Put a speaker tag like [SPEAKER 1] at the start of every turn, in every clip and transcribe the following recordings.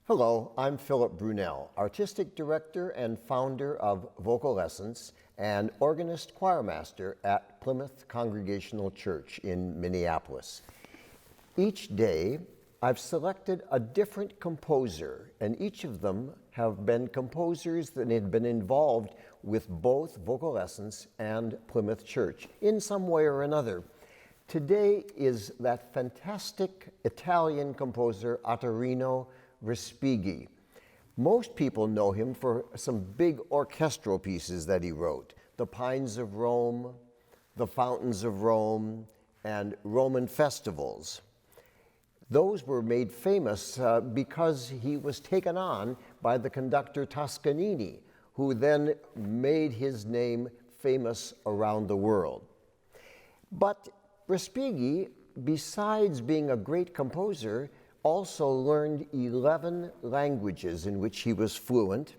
[SPEAKER 1] Hello, I'm Philip Brunelle, Artistic Director and founder of Vocal Lessons and organist choirmaster at Plymouth Congregational Church in Minneapolis. Each day, I've selected a different composer, and each of them have been composers that had been involved with both Vocal Lessons and Plymouth Church in some way or another. Today is that fantastic Italian composer Ottorino Respighi. Most people know him for some big orchestral pieces that he wrote, The Pines of Rome, The Fountains of Rome, and Roman Festivals. Those were made famous because he was taken on by the conductor Toscanini, who then made his name famous around the world. But Respighi, besides being a great composer, also learned 11 languages in which he was fluent.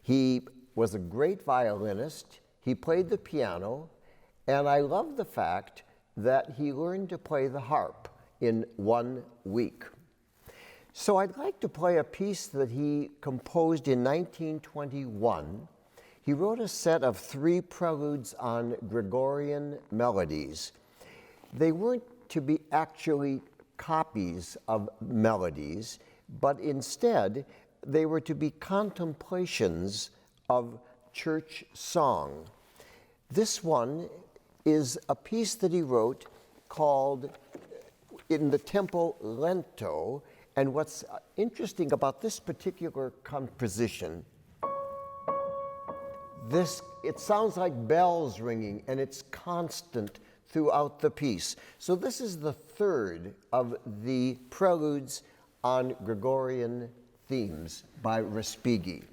[SPEAKER 1] He was a great violinist, he played the piano, and I love the fact that he learned to play the harp in 1 week. So I'd like to play a piece that he composed in 1921. He wrote a set of 3 preludes on Gregorian melodies. They weren't to be actually copies of melodies, but instead they were to be contemplations of church song. This one is a piece that he wrote called In the Tempo Lento, and what's interesting about this particular composition, it sounds like bells ringing, and it's constant throughout the piece. So this is the 3rd of the preludes on Gregorian themes by Respighi.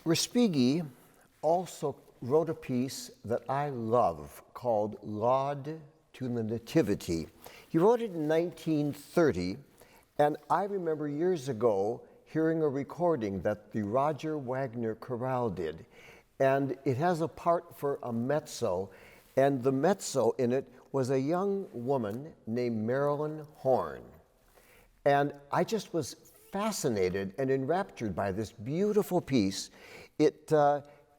[SPEAKER 1] Respighi also wrote a piece that I love called Laude to the Nativity. He wrote it in 1930, and I remember years ago hearing a recording that the Roger Wagner Chorale did. And it has a part for a mezzo, and the mezzo in it was a young woman named Marilyn Horne. And I just was fascinated and enraptured by this beautiful piece. It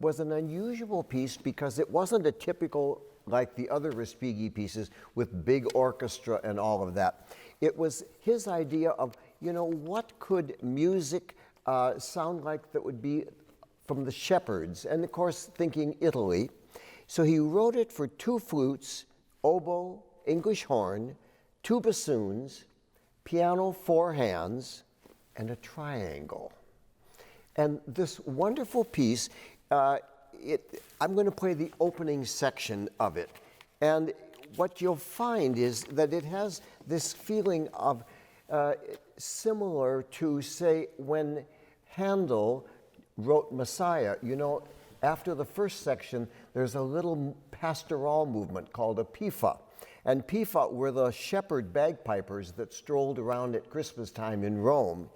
[SPEAKER 1] was an unusual piece because it wasn't a typical, like the other Respighi pieces, with big orchestra and all of that. It was his idea of, what could music sound like that would be from the shepherds, and of course thinking Italy. So he wrote it for 2 flutes, oboe, English horn, 2 bassoons, piano 4 hands, and a triangle. And this wonderful piece, I'm going to play the opening section of it. And what you'll find is that it has this feeling of similar to, say, when Handel wrote Messiah. After the first section, there's a little pastoral movement called a pifa. And pifa were the shepherd bagpipers that strolled around at Christmas time in Rome.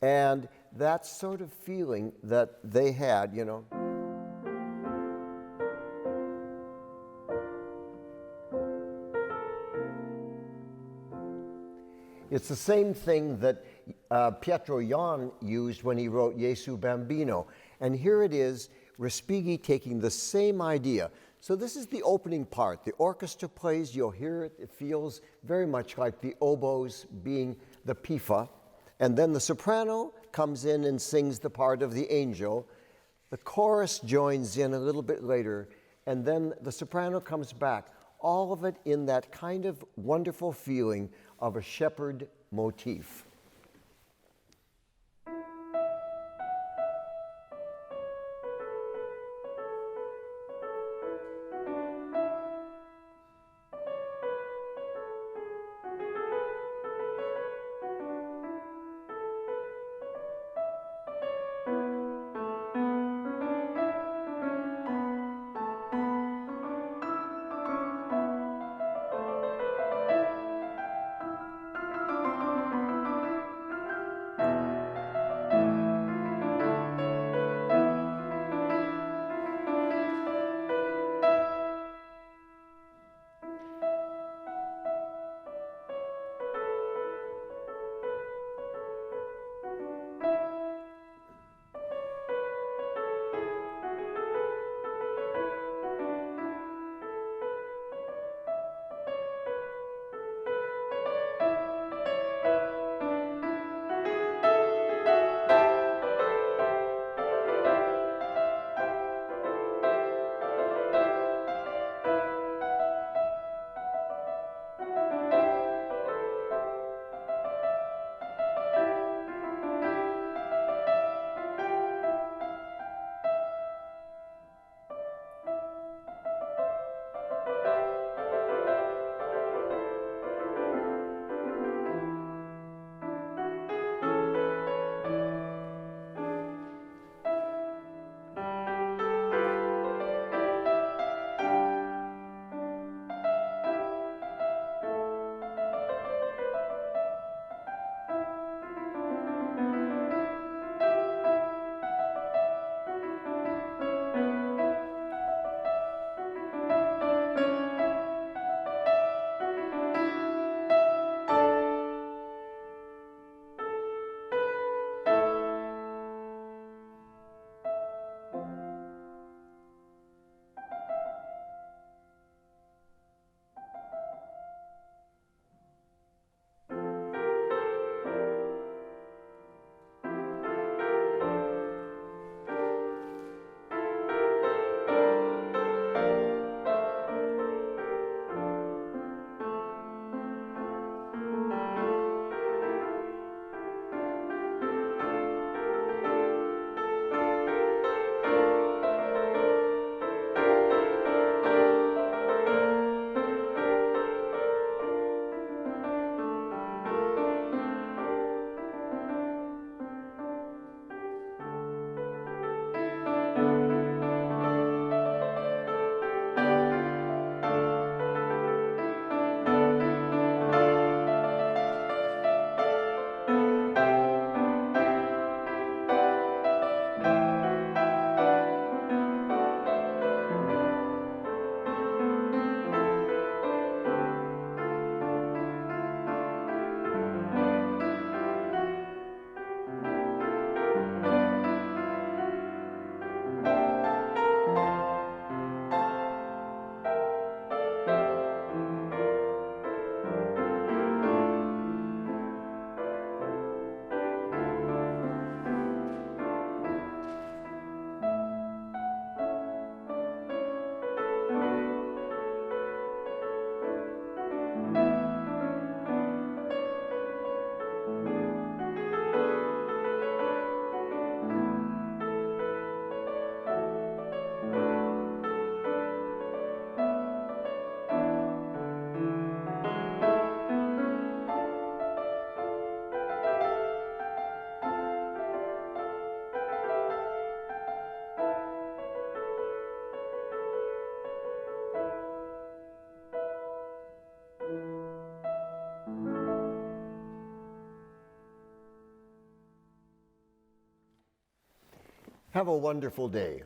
[SPEAKER 1] And that sort of feeling that they had, It's the same thing that Pietro Jan used when he wrote Gesù Bambino. And here it is, Respighi taking the same idea. So this is the opening part. The orchestra plays, you'll hear it. It feels very much like the oboes being the pifa. And then the soprano comes in and sings the part of the angel. The chorus joins in a little bit later, and then the soprano comes back. All of it in that kind of wonderful feeling of a shepherd motif. Have a wonderful day.